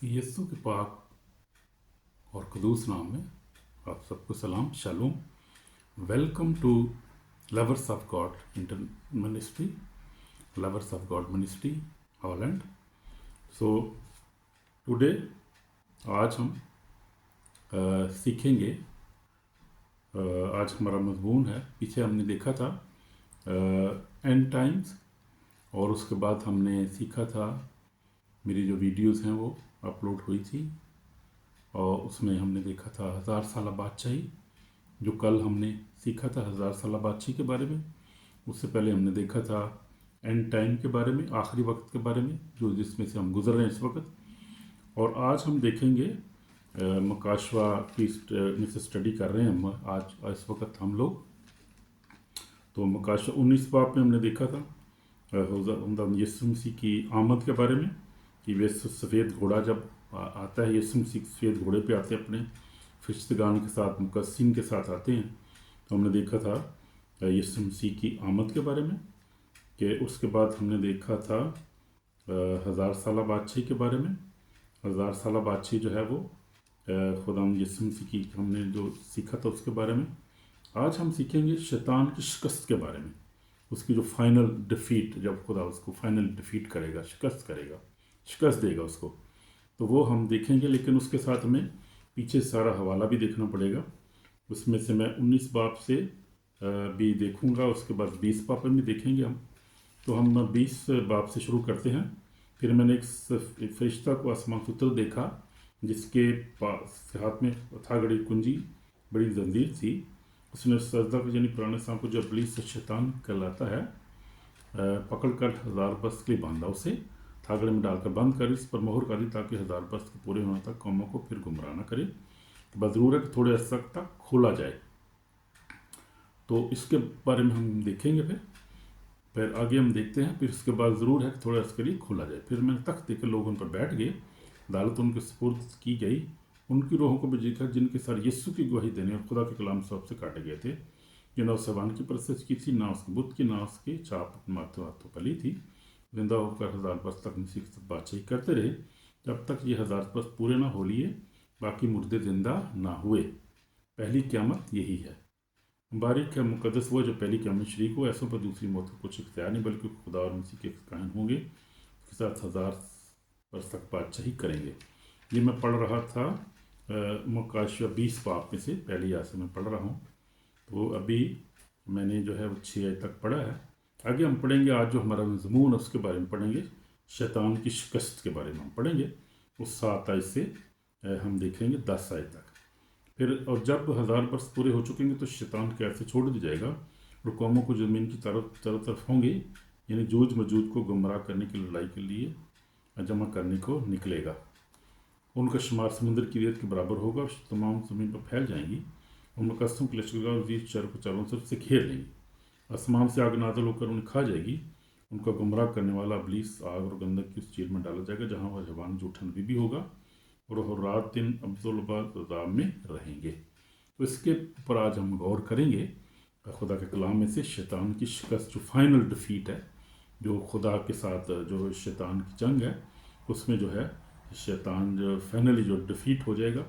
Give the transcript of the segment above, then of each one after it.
यीशु के पाक और क़ुदूस नाम में आप सबको सलाम shalom. Welcome to lovers of God inter ministry, lovers of God ministry Holland. So today आज हम सीखेंगे। आज हमारा मज़मून है, पीछे हमने देखा था एंड टाइम्स, और उसके बाद हमने सीखा था, मेरी जो वीडियोस हैं वो अपलोड हुई थी, और उसमें हमने देखा था 1000 साल बादशाही, जो कल हमने सीखा था 1000 साल बादशाही के बारे में। उससे पहले हमने देखा था एंड टाइम के बारे में, आखिरी वक्त के बारे में, जो जिसमें से हम गुजर रहे हैं इस वक्त। और आज हम देखेंगे मकाशवा फीस्ट में से स्टडी कर रहे हैं हम आज इस वक्त हम लोग। तो मकाशवा 19 बाब में हमने देखा था यीशु मसीह की आमद के बारे में, कि वे सफ़ेद घोड़ा जब आता है, यीशु मसीह सफ़ेद घोड़े पे आते हैं, अपने फरिश्तगान के साथ, मुकस्सिम के साथ आते हैं। तो हमने देखा था यीशु मसीह की आमद के बारे में। कि उसके बाद हमने देखा था 1000 साल बादशाही के बारे में। 1000 साल बादशाही जो है वो खुदा यीशु मसीह की हमने जो सीखा था उसके बारे में। आज हम सीखेंगे शैतान की शिकस्त के बारे में, उसकी जो फाइनल डिफ़ीट, जब खुदा उसको फाइनल डिफ़ीट करेगा, शिकस्त करेगा, शिकस्त देगा उसको, तो वो हम देखेंगे। लेकिन उसके साथ हमें पीछे सारा हवाला भी देखना पड़ेगा। उसमें से मैं 19 बाब से भी देखूंगा, उसके बाद 20 बाब में भी देखेंगे हम। तो हम 20 बाब से शुरू करते हैं। फिर मैंने एक फरिश्ता को आसमान से उतर देखा, जिसके पास हाथ में हथागड़ी कुंजी, बड़ी जंजीर थी। उसने सजदा को, यानी पुराने साम को, जो इब्लीस से शैतान कहलाता है, पकड़ कर 1000 बरस के लिए बांधा, उसे थागड़े में डालकर बंद कर इस पर मोहर करी, ताकि 1000 बरस के पूरे होने तक कौमों को फिर गुमराह न करे। तो बजरूर है कि थोड़े अर्से तक खोला जाए। तो इसके बारे में हम देखेंगे। फिर आगे हम देखते हैं। फिर उसके बाद ज़रूर है कि थोड़े अर्से के लिए खोला जाए। फिर मैंने तख्त देकर लोग उन पर बैठ गए, अदालत उनके सुपुर्द की गई। उनकी रूहों को भी देखा जिनके सर यीशु की गवाही देने और खुदा के कलाम से काटे गए थे, जो ना उस सवान की परस्तिश की थी, ना उसके बुत की, ना उसकी छाप माथे हाथों पली थी। जिंदा होकर 1000 बरस तक मसीह के साथ बातचीत करते रहे, जब तक ये 1000 बरस पूरे ना हो लिए, बाकी मुर्दे जिंदा ना हुए। पहली क़यामत यही है। बारीक है मुकद्दस वो जो पहली क़यामत शरीक हो, ऐसों पर दूसरी मौत को कुछ इख्तियार नहीं, बल्कि खुदा और मसीह के कायम होंगे, उसके साथ 1000 बरस तक बादशाही करेंगे। ये मैं पढ़ रहा था मकाशवा 20 बाब में से पहली आयत से मैं पढ़ रहा हूँ। तो अभी मैंने जो है वो 6 आयत तक पढ़ा है। आगे हम पढ़ेंगे, आज जो हमारा मज़मून है उसके बारे में पढ़ेंगे, शैतान की शिकस्त के बारे में हम पढ़ेंगे। उस 7 आयत से हम देखेंगे 10 आयत तक। फिर और जब 1000 बरस पूरे हो चुकेंगे तो शैतान कैद से छोड़ दिया जाएगा, और कौमों को ज़मीन की तरफ होंगे, यानी जूझ मजूद को गुमराह करने की लड़ाई के लिए जमा करने को निकलेगा। उनका शुमार समुद्र की रेत के बराबर होगा, और तमाम ज़मीन पर फैल जाएंगी। और मुकस्सम के लश्कर और वीर शहर को चारों तरफ से घेर लेंगी। आसमान से आग नाज़िल होकर उन्हें खा जाएगी। उनका गुमराह करने वाला इब्लीस आग और गंधक की उस झील में डाला जाएगा, जहाँ वह जवान झूठा नबी भी होगा, और वह रात दिन अब्दुल्लाबाद में रहेंगे। तो इसके ऊपर आज हम गौर करेंगे, खुदा के कलाम में से शैतान की शिकस्त, जो फाइनल डिफ़ीट है, जो खुदा के साथ जो शैतान की जंग है, उसमें जो है शैतान जो फाइनली जो डिफ़ीट हो जाएगा,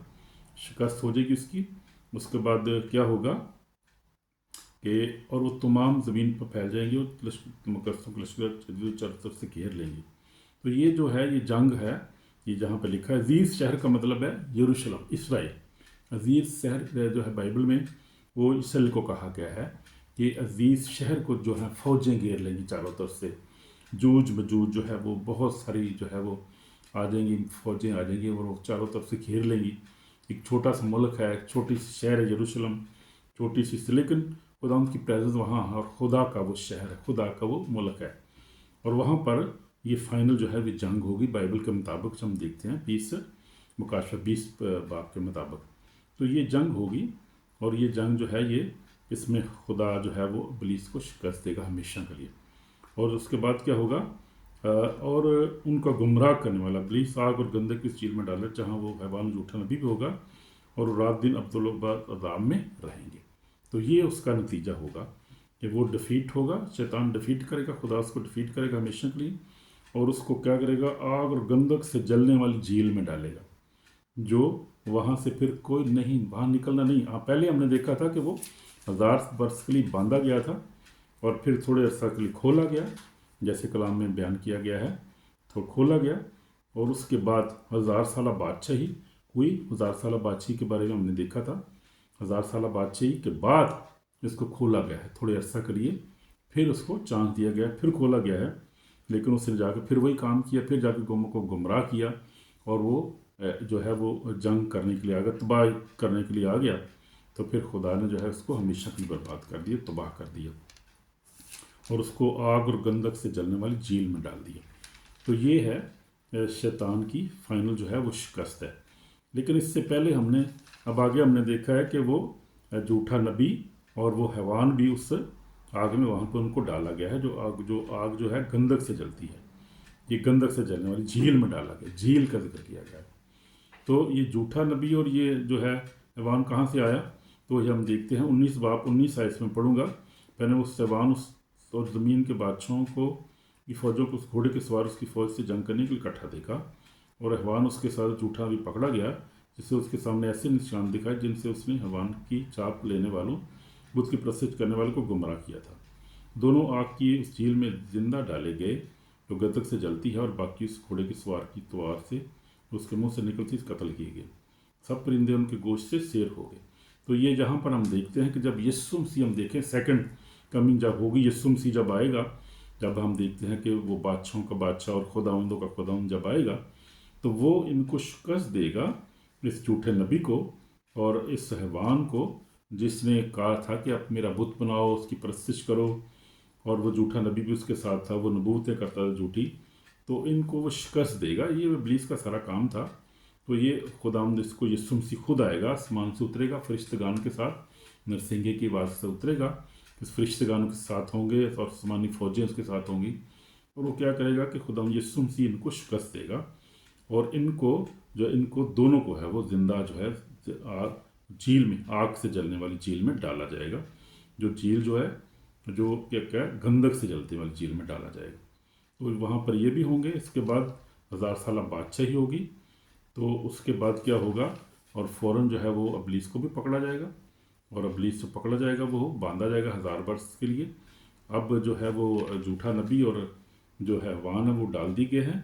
शिकस्त हो जाएगी उसकी। उसके बाद क्या होगा कि और वो तमाम ज़मीन पर फैल जाएंगे, और मुकस्सम के लश्कर चारों तरफ से घेर लेंगे। तो ये जो है, ये जंग है, ये जहाँ पे लिखा है अजीज़ शहर का मतलब है यरूशलेम, इसराइल। अजीज़ शहर जो है बाइबल में, वो इसराइल को कहा गया है कि अजीज़ शहर को जो है फ़ौजें घेर लेंगी चारों तरफ से। जूझ बजूझ जो है वो बहुत सारी जो है वो आ जाएंगी, फ़ौजें आ जाएंगी, और वो चारों तरफ से घेर लेंगी। एक छोटा सा मुल्क है, एक छोटी सी शहर है यरूशलेम, छोटी सी, लेकिन खुदा की प्रेजेंस वहाँ है, और खुदा का वो शहर है, खुदा का वो मुल्क है। और वहाँ पर ये फाइनल जो है वो जंग होगी बाइबल के मुताबिक। हम देखते हैं 20 मुकाशवा 20 बाब के मुताबिक। तो ये जंग होगी, और ये जंग जो है, ये इसमें खुदा जो है वो इब्लीस को शिकस्त देगा हमेशा के लिए। और उसके बाद क्या होगा, और उनका गुमराह करने वाला इब्लीस आग और गंधक की झील में डाले, जहाँ वो हैवान झूठा नबी भी होगा, और रात दिन अब्दुल्लाबाद में रहेंगे। तो ये उसका नतीजा होगा कि वो डिफ़ीट होगा, शैतान डिफ़ीट करेगा, खुदा उसको डिफ़ीट करेगा हमेशा के लिए। और उसको क्या करेगा, आग और गंधक से जलने वाली झील में डालेगा, जो वहाँ से फिर कोई नहीं, वहाँ निकलना नहीं। हाँ, पहले हमने देखा था कि वो 1000 वर्ष के लिए बांधा गया था और फिर थोड़े अर्सा के लिए खोला गया, जैसे कलाम में बयान किया गया है, तो खोला गया। और उसके बाद 1000 साल बादशाही हुई। 1000 साल बादशाही के बारे में हमने देखा था। 1000 साल बादशाही के बाद इसको खोला गया है थोड़े अर्सा के लिए, फिर उसको चांस दिया गया, फिर खोला गया है। लेकिन उसने जाकर फिर वही काम किया, फिर जाकर कौमों को गुमराह किया, और वो जो है वो जंग करने के लिए आ गया, तबाह करने के लिए आ गया। तो फिर खुदा ने जो है उसको हमेशा के लिए बर्बाद कर दिया, तबाह कर दिया, और उसको आग और गंधक से जलने वाली झील में डाल दिया। तो ये है शैतान की फाइनल जो है वो शिकस्त है। लेकिन इससे पहले हमने, अब आगे हमने देखा है कि वो झूठा नबी और वो हैवान भी उस आग में वहाँ पर उनको डाला गया है, जो आग जो है गंधक से जलती है, ये गंधक से जलने वाली झील में डाला गया, झील का जिक्र किया गया है। तो ये झूठा नबी और ये जो है हैवान कहाँ से आया, तो ये हम देखते हैं 19 बाब 19 आयत में पढ़ूंगा। पहले उस हैवान उस और ज़मीन के बादशाहों को की फ़ौजों को उस घोड़े के सवार उसकी फ़ौज से जंग करने के लिए इकट्ठा देखा, और हैवान उसके साथ झूठा भी पकड़ा गया, जिससे उसके सामने ऐसे निशान दिखाए जिनसे उसने हैवान की चाप लेने वालों, बुत की प्रसिद्ध करने वालों को गुमराह किया था। दोनों आग की उस झील में जिंदा डाले गए, जो गंधक से जलती है, और बाकी उस घोड़े के सवार की तलवार से उसके मुंह से निकलती कत्ल किए गए। सब परिंदे उनके गोश्त से शेर हो गए। तो ये जहाँ पर हम देखते हैं कि जब यीशु मसीह, हम देखें सेकंड कमिंग जब होगी, यीशु मसीह जब आएगा, जब हम देखते हैं कि वो बादशाहों का बादशाह और खुदावंदों का खुदावंद जब आएगा, तो वो इनको शिकस्त देगा, इस झूठे नबी को और इस हैवान को, जिसने कहा था कि आप मेरा बुत बनाओ, उसकी परस्तिश करो, और वो झूठा नबी भी उसके साथ था, वो नबूवतें करता था झूठी। तो इनको वो शिकस्त देगा। ये इब्लीस का सारा काम था। तो ये खुदावंद, इसको यीशु मसीह खुद आएगा, आसमान से उतरेगा फरिश्तेगान के साथ, नरसिंगे की आवाज़ से उतरेगा, इस फरिश्तेगानों के साथ होंगे और आसमानी फौजें उसके साथ होंगी। और वो क्या करेगा कि खुदावंद यीशु मसीह इनको शिकस्त देगा, और इनको दोनों को है वो जिंदा जो है झील में, आग से जलने वाली झील में डाला जाएगा। जो झील जो है, जो क्या है, गंधक से जलती वाली झील में डाला जाएगा। तो वहाँ पर ये भी होंगे। इसके बाद 1000 साल बादशाही होगी। तो उसके बाद क्या होगा, और फ़ौरन जो है वो इब्लीस को भी पकड़ा जाएगा, और इब्लीस जो पकड़ा जाएगा वो बांधा जाएगा 1000 वर्ष के लिए। अब जो है वो झूठा नबी और जो है वान है वो डाल दी गए हैं।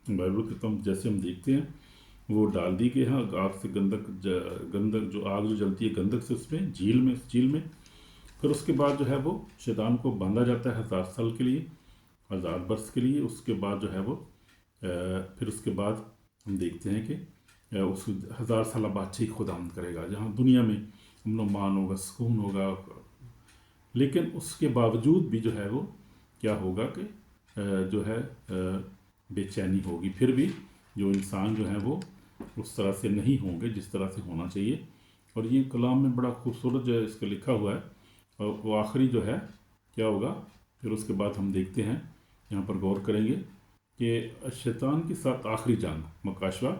बाइबल के तुम जैसे हम देखते हैं वो डाल दी गए हैं आग से, गंधक जो आग जो जलती है गंधक से, उसमें झील में। फिर उसके बाद जो है वो शैतान को बांधा जाता है 1000 साल के लिए, 1000 वर्ष के लिए। उसके बाद जो है वो फिर उसके बाद हम देखते हैं कि उस 1000 साल बादशाही खुदावंद करेगा, जहाँ दुनिया में अमन मान होगा, सुकून होगा। लेकिन उसके बावजूद भी जो है वो क्या होगा कि जो है बेचैनी होगी। फिर भी जो इंसान जो है वो उस तरह से नहीं होंगे जिस तरह से होना चाहिए। और ये कलाम में बड़ा खूबसूरत जो है इसका लिखा हुआ है। और वो आखिरी जो है क्या होगा, फिर उसके बाद हम देखते हैं, यहाँ पर गौर करेंगे कि शैतान के साथ आखिरी जंग, मकाशवा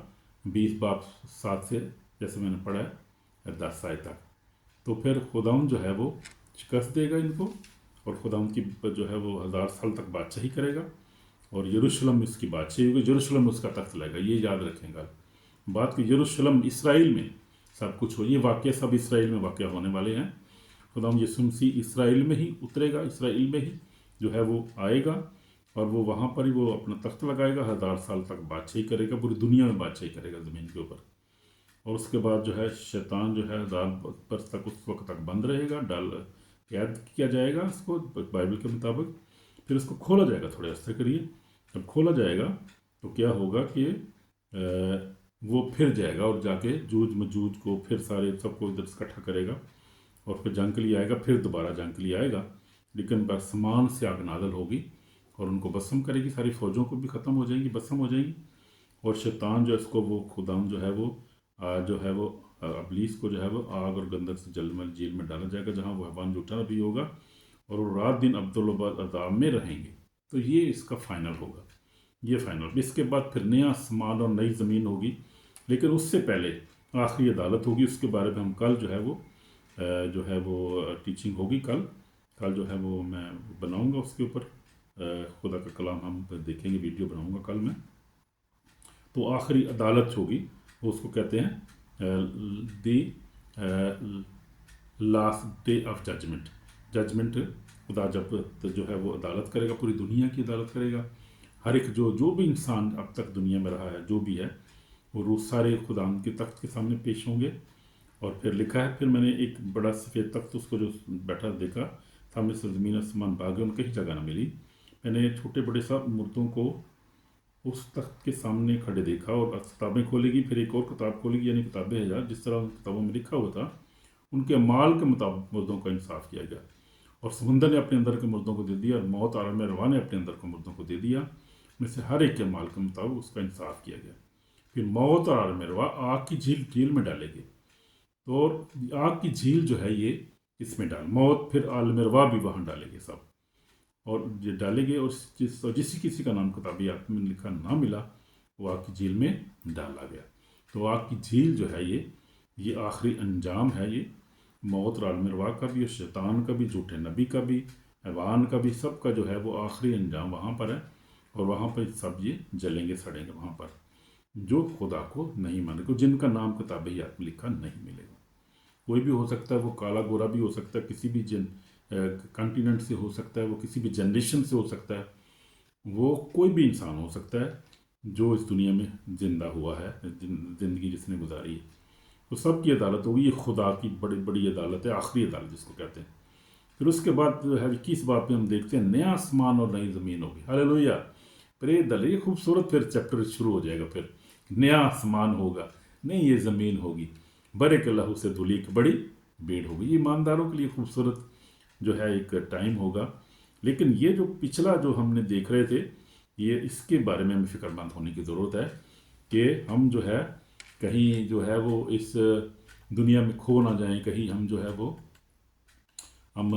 20 बाब 7 से, जैसे मैंने पढ़ा है 10 आयत तक। तो फिर खुदावंद जो है वो शिकस्त देगा इनको, और खुदावंद की जो है वो 1000 साल तक बादशाही करेगा, और यरूशलेम में इसकी बादशाही होगी, यरूशलेम में उसका तख्त लगेगा। ये याद रखेंगे बात कि यरूशलेम इसराइल में सब कुछ हो, ये वाक़या सब इसराइल में वाक़या होने वाले हैं। खुदावंद यीशु मसीह इसराइल में ही उतरेगा, इसराइल में ही जो है वो आएगा, और वो वहाँ पर ही वो अपना तख्त लगाएगा, 1000 साल तक बादशाही करेगा, पूरी दुनिया में बादशाही करेगा ज़मीन के ऊपर। और उसके बाद जो है शैतान जो है 1000 वर्ष तक उस वक्त तक बंद रहेगा, कैद किया जाएगा उसको बाइबल के मुताबिक। फिर उसको खोला जाएगा थोड़े अर्से के लिए। जब खोला जाएगा तो क्या होगा कि वो फिर जाएगा और जाके जूझ को फिर सारे सबको इधर इकट्ठा करेगा, और फिर जंग के लिए आएगा, फिर दोबारा जंग के लिए आएगा। लेकिन आसमान से आग नाज़िल होगी और उनको भस्म करेगी, सारी फ़ौजों को भी ख़त्म हो जाएंगी, भस्म हो जाएंगी। और शैतान जो इसको वो खुदाम जो है वो इब्लीस को जो है वो आग और गंधक से जलने वाली झील में डाला जाएगा, जहाँ वो हैवान झूठा भी होगा, और वो रात दिन अब्दुल अदाब में रहेंगे। तो ये इसका फाइनल होगा, ये फाइनल। इसके बाद फिर नया आसमान और नई ज़मीन होगी, लेकिन उससे पहले आखिरी अदालत होगी। उसके बारे में हम कल जो है वो टीचिंग होगी, कल जो है वो मैं बनाऊंगा उसके ऊपर। खुदा का कलाम हम देखेंगे, वीडियो बनाऊंगा कल मैं। तो आखिरी अदालत होगी, वो उसको कहते हैं the last day of judgment. Judgment, खुदा जब तो जो है वो अदालत करेगा, पूरी दुनिया की अदालत करेगा। हर एक जो भी इंसान अब तक दुनिया में रहा है, जो भी है, वो रोज़ सारे खुदा के तख्त के सामने पेश होंगे। और फिर लिखा है, फिर मैंने एक बड़ा सफ़ेद तख्त उसको जो बैठा देखा, सामने से ज़मीन आसमान भागे, उनकी कहीं जगह ना मिली। मैंने छोटे बड़े सब मुर्दों को उस तख्त के सामने खड़े देखा, और किताबें खोलेगी, फिर एक और किताब खोलेगी, यानी किताबें हजार, जिस तरह उन किताबों में लिखा हुआ था उनके अमाल के मुताबिक मुर्दों का इंसाफ किया गया। और समुंदर ने अपने अंदर के मुर्दों को दे दिया, और मौत आलम रवा ने अपने अंदर के मुर्दों को दे दिया। में से हर एक के अमाल के मुताबिक उसका इंसाफ किया गया। फिर मौत और आलम रवा आग की झील में डालेंगे। तो आग की झील जो है ये इसमें डाल, मौत फिर आलम रवा भी वहाँ डालेंगे सब, और ये डालेंगे। और जिस किसी का नाम किताबी आग में लिखा ना मिला, वो आग की झील में डाला गया। तो आग की झील जो है ये आखिरी अंजाम है। ये मौत और आलम रवा का भी, और शैतान का भी, झूठे नबी का भी, हैवान का भी, सब का जो है वो आखिरी अंजाम वहाँ पर है। और वहाँ पर सब ये जलेंगे, सड़ेंगे वहाँ पर, जो खुदा को नहीं मानेगा, जिनका नाम किताब हयात में लिखा नहीं मिलेगा। कोई भी हो सकता है, वो काला गोरा भी हो सकता है, किसी भी कॉन्टिनेंट से हो सकता है, वो किसी भी जनरेशन से हो सकता है, वो कोई भी इंसान हो सकता है जो इस दुनिया में ज़िंदा हुआ है, ज़िंदगी जिसने गुजारी है। तो सब की अदालत होगी। ये खुदा की बड़ी बड़ी अदालत है, आखिरी अदालत जिसको कहते हैं। फिर उसके बाद जो है 21 बात में हम देखते हैं नया आसमान और नई ज़मीन होगी। Hallelujah, praise the Lord. ये खूबसूरत फिर चैप्टर शुरू हो जाएगा। फिर नया आसमान होगा, नई ये ज़मीन होगी, बड़े के लहू से धुली एक बड़ी भीड़ होगी। ये ईमानदारों के लिए खूबसूरत जो है एक टाइम होगा। लेकिन ये जो पिछला जो हमने देख रहे थे, ये इसके बारे में हमें फिक्रमंद होने की ज़रूरत है कि हम जो है कहीं जो है वो इस दुनिया में खो ना जाएं। कहीं हम जो है वो हम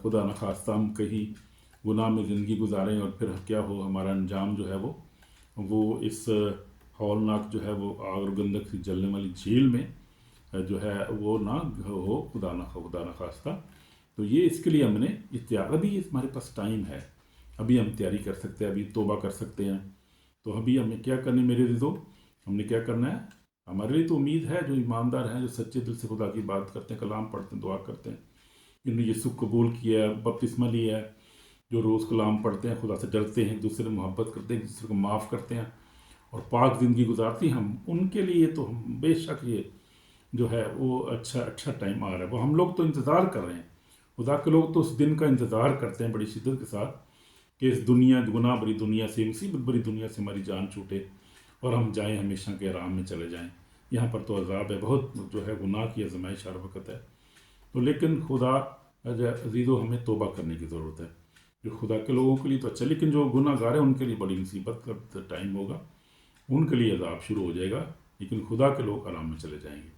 खुदा न खास्ता हम कहीं गुनाह में ज़िंदगी गुजारें, और फिर क्या हो, हमारा अंजाम जो है वो इस हौलनाक जो है वो आग और गंधक से जलने वाली झील में जो है वो ना हो, खुदा न खास्ता। तो ये इसके लिए हमने तैयार, अभी हमारे पास टाइम है, अभी हम तैयारी कर सकते हैं, अभी तौबा कर सकते हैं। तो अभी हमें क्या करनी, मेरे दिलो, हमने क्या करना है? हमारे लिए तो उम्मीद है, जो ईमानदार हैं, जो सच्चे दिल से खुदा की बात करते हैं, कलाम पढ़ते हैं, दुआ करते हैं, जिन्होंने यीशु कबूल किया है, बपतिस्मा लिया है, जो रोज़ कलाम पढ़ते हैं, खुदा से डरते हैं, एक दूसरे से मोहब्बत करते हैं, एक दूसरे को माफ़ करते हैं और पाक ज़िंदगी गुजारते हैं, हम उनके लिए तो हम बेशक ये जो है वो अच्छा टाइम आ रहा है। वो हम लोग तो इंतज़ार कर रहे हैं, खुदा के लोग तो उस दिन का इंतज़ार करते हैं बड़ी शिद्दत के साथ कि इस दुनिया, गुनाह भरी दुनिया से, मुसीबत भरी दुनिया से हमारी जान छूटे और हम जाएं, हमेशा के आराम में चले जाएं। यहाँ पर तो अजाब है, बहुत जो है गुनाह की आजमाइश हर वक्त है। तो लेकिन खुदा अजीज़ो, हमें तौबा करने की ज़रूरत है। जो खुदा के लोगों के लिए तो अच्छा, लेकिन जो गुनाहगार है उनके लिए बड़ी मुसीबत का टाइम होगा, उनके लिए अजाब शुरू हो जाएगा। लेकिन खुदा के लोग आराम में चले जाएंगे।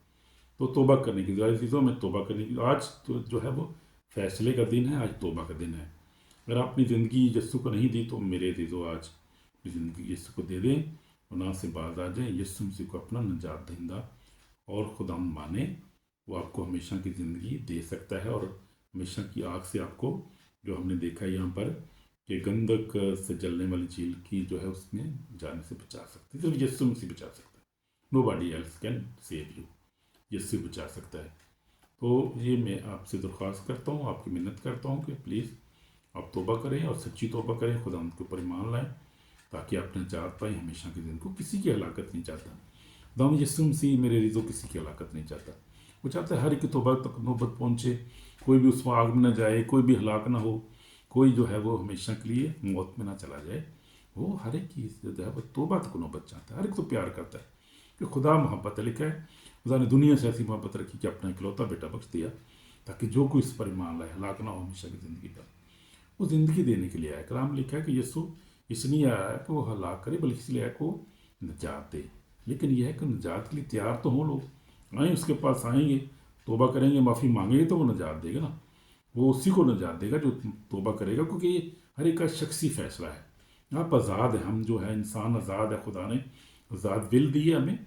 तो तौबा करने की ज़्यादा चीज़ों में तौबा करने की, आज तो जो है वो फैसले का दिन है, आज तौबा का दिन है। अगर अपनी ज़िंदगी यीशु को नहीं दी, तो मेरे अज़ीज़ों आज अपनी ज़िंदगी यीशु को दे दें, गुनाह से बाज आ जाएं, यीशु मसीह को अपना निजात दहिंदा और खुदा माने। वो आपको हमेशा की ज़िंदगी दे सकता है, और हमेशा की आग से आपको, जो हमने देखा है यहाँ पर कि गंधक से जलने वाली झील की जो है उसमें जाने से बचा सकती है। तो यीशु मसीह बचा सकता है, nobody else can save you, यीशु बचा सकता है। तो ये मैं आपसे दरख्वास्त करता हूँ, आपकी मिन्नत करता हूँ कि प्लीज़ आप तौबा करें और सच्ची तौबा करें, खुदा उनके ऊपर ईमान लाएं, ताकि आप निजात पाएँ हमेशा की ज़िंदगी को। किसी की हलाकत नहीं चाहता दाम यीशु मसीह, मेरे रिज़ो किसी की हलाकत नहीं चाहता। वो चाहता है हर एक की तौबा तक नौबत पहुँचे, कोई भी उस आग में न जाए, कोई भी हलाक ना हो, कोई जो है वो हमेशा के लिए मौत में ना चला जाए। वो हर एक की जो है वो तौबा तक नौबत चाहता है, हर एक तो प्यार करता है कि खुदा मोहब्बत है। लिखा है खुदा ने दुनिया से ऐसी मोहब्बत रखी कि अपना इकलौता बेटा बख्श दिया, ताकि जो कोई इस पर ईमान लाए हलाक ना हो हमेशा की ज़िंदगी पर। वो ज़िंदगी देने के लिए आया। कलाम लिखा है कि यीशु इसलिए आया है कि वो हलाक करे, बल्कि इसलिए आया कि वो निजात दे। लेकिन यह है कि निजात के लिए तैयार तो हो लोग, आए उसके पास आएंगे, तौबा करेंगे, माफ़ी मांगेंगे, तो वो निजात देगा ना। वो उसी को निजात देगा जो तौबा करेगा, क्योंकि ये हर एक का शख्सी फैसला है। आप आज़ाद है, हम जो है इंसान आज़ाद है, खुदा ने आज़ाद विल दी है हमें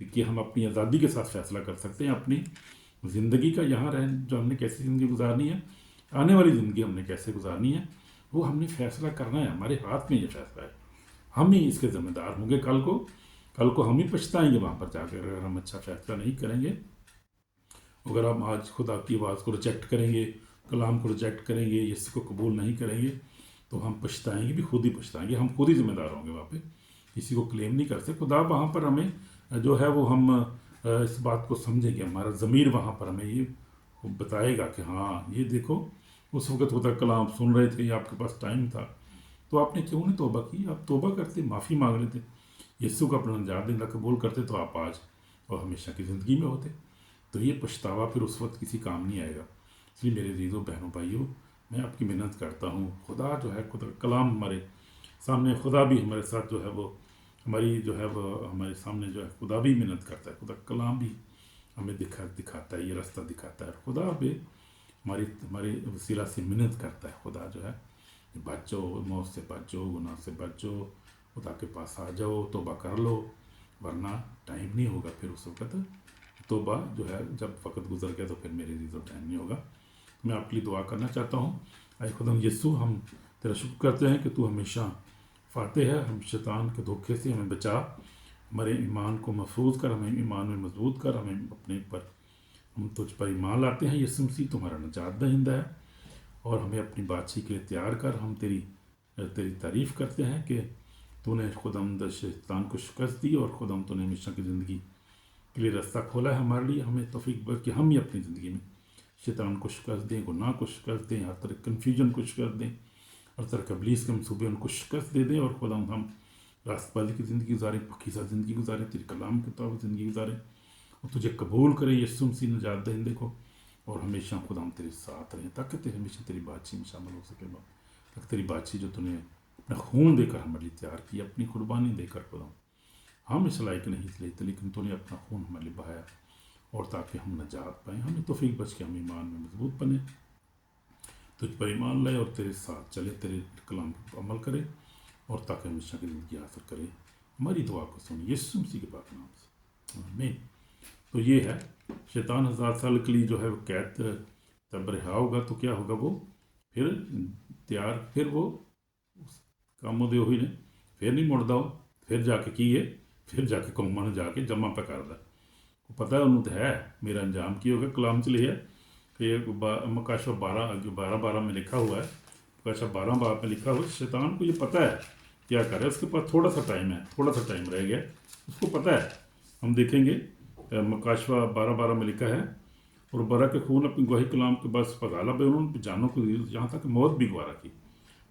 कि हम अपनी आज़ादी के साथ फैसला कर सकते हैं अपनी ज़िंदगी का, यहाँ रह जो हमने कैसी ज़िंदगी गुजारनी है, आने वाली ज़िंदगी हमने कैसे गुजारनी है। वो हमने फैसला करना है, हमारे हाथ में ये फैसला है, हम ही इसके ज़िम्मेदार होंगे। कल को हम ही पछताएंगे वहाँ पर जाकर अगर हम अच्छा फैसला नहीं करेंगे। अगर हम आज खुदा की आवाज़ को रिजेक्ट करेंगे, कलाम को रिजेक्ट करेंगे, यीशु को कबूल नहीं करेंगे, तो हम पछताएंगे भी, खुद ही पछताएंगे, हम खुद ही ज़िम्मेदार होंगे वहाँ पे, किसी को क्लेम नहीं कर सकते। खुदा वहाँ पर हमें जो है वो हम इस बात को समझेंगे, हमारा ज़मीर वहाँ पर हमें ये बताएगा कि हाँ ये देखो उस वक्त खुदा कलाम सुन रहे थे, आपके पास टाइम था, तो आपने क्यों नहीं तौबा की? आप तौबा करते, माफ़ी मांग लेते, यीशु का अपना निजात देना कबूल करते, तो आप आज और हमेशा की ज़िंदगी में होते। तो ये पछतावा फिर उस वक्त किसी काम नहीं आएगा। इसलिए मेरे अजीज़ों बहनों भाइयों, मैं आपकी मिन्नत करता हूँ, खुदा जो है, खुदा कलाम हमारे सामने, खुदा भी हमारे साथ जो है वो हमारी जो है वो हमारे सामने जो है खुदा भी मिन्नत करता है, खुदा कलाम भी हमें दिखाता है, ये रास्ता दिखाता है। खुदा भी हमारे वसीला से मिन्नत करता है। खुदा जो है, बचो, मौत से बचो, गुनाह से बचो, खुदा के पास आ जाओ, तौबा कर लो, वरना टाइम नहीं होगा फिर उस वक्त। तौबा जो है जब वक्त गुजर गया तो फिर मेरे लिए टाइम नहीं होगा। मैं आपके लिए दुआ करना चाहता हूँ। आए खुदा यीशु, हम तेरा शुक्र करते हैं कि तू हमेशा फाते है, हम शैतान के धोखे से हमें बचा, हमारे ईमान को महफूज कर, हमें ईमान में मजबूत कर, हमें अपने पर, हम तुझ पर ईमान लाते हैं। यीशु मसीह तुम्हारा निजात दहिंदा है, और हमें अपनी बातचीत के लिए तैयार कर। हम तेरी तारीफ़ करते हैं कि तूने खुदावंद शैतान को शिकस्त दी, और खुदावंद तूने हमेशा की ज़िंदगी के लिए रास्ता खोला है हमारे लिए। हमें तौफीक बख्श कि हम ही अपनी ज़िंदगी में शैतान को शिकस्त दें, गुनाह को शिकस्त दें, हर तरह कन्फ्यूजन को शिकस्त दें, हर तरह का इब्लीस के मंसूबे उनको शिकस्त दे दें, और खुदावंद हम रास्तबाजी की ज़िंदगी गुजारें, पक्कीज़ा ज़िंदगी गुजारें, तेरे कलाम के तौर ज़िंदगी गुजारें, और तुझे कबूल करें यीशु मसीह निजात दहिंदे को, और हमेशा खुदा हम तेरे साथ रहें, ताकि तेरे हमेशा तेरी बातचीत में शामिल हो सके। ताकि तेरी बातचीत जो तूने अपना खून देकर हमारे लिए तैयार की, अपनी कुर्बानी देकर खुदा, हम इस लायक नहीं थे, लेकिन तूने अपना खून हमारे लिए बहाया, और ताकि हम नजात पाएँ। हमें तौफीक बच के हम ईमान में मजबूत बने, तुझ पर ईमान लाए, और तेरे साथ चले, तेरे कलाम पर अमल करें, और ताकि हमेशा की ज़िंदगी हासिल करें। हमारी दुआ को सुन यीशु मसीह के पाक नाम से, आमीन। तो ये है, शैतान 1000 साल के लिए जो है वो कैद तब रिहा होगा, तो क्या होगा, वो फिर तैयार, फिर वो काम दे हुई ने फिर नहीं मुड़दा, फिर जाके की है, फिर जाके कौमां ने जाके जमा पे करदा। पता है उन्होंने तो है मेरा अंजाम की होगा। कलाम च लिखा कि मकाशा 12 में लिखा हुआ है, मकाशा 12 बाब में लिखा हुआ है, शैतान को ये पता है क्या करे, उसके पास थोड़ा सा टाइम है, थोड़ा सा टाइम रह गया, उसको पता है। हम देखेंगे मकाशवा 12 में लिखा है, और बरा के खून अपनी गवाही कलाम के बस पगाला पे उन्होंने जानों को यहाँ तक मौत भी गवारा की।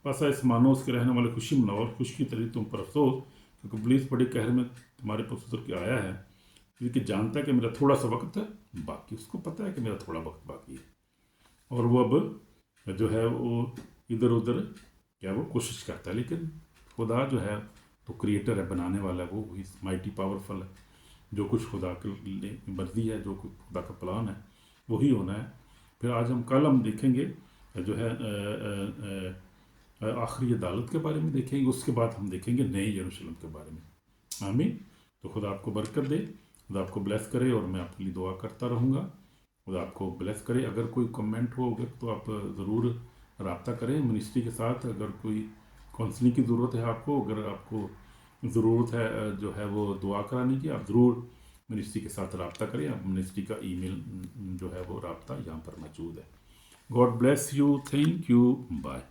बस ऐसे मानो उसके रहने वाले खुशी मनाओ, और खुश की तरह तुम पर अफसोस, क्योंकि पुलिस बड़े कहर में तुम्हारे पर उतर के आया है, क्योंकि जानता है कि मेरा थोड़ा सा वक्त है बाकी, उसको पता है कि मेरा थोड़ा वक्त बाकी है, और वो अब जो है वो इधर उधर क्या वो कोशिश करता है। लेकिन खुदा जो है तो क्रिएटर है, बनाने वाला है, वो इस माइटी पावरफुल है। जो कुछ खुदा की मर्जी है, जो कुछ खुदा का प्लान है, वही होना है। फिर आज कल हम देखेंगे जो है आखिरी अदालत के बारे में देखेंगे, उसके बाद हम देखेंगे नए यरूशलेम के बारे में। आमीन। तो खुदा आपको बरकत दे, खुदा आपको ब्लेस करे, और मैं आपके लिए दुआ करता रहूँगा। खुदा आपको ब्लेस करे। अगर कोई कमेंट हो तो आप ज़रूर रब्ता करें मिनिस्ट्री के साथ। अगर कोई काउंसलिंग की ज़रूरत है आपको, अगर आपको ज़रूरत है जो है वो दुआ कराने की, आप ज़रूर मिनिस्ट्री के साथ रब्ता करें। आप मिनिस्ट्री का ईमेल जो है वो रब्ता यहाँ पर मौजूद है। God bless you, thank you, bye.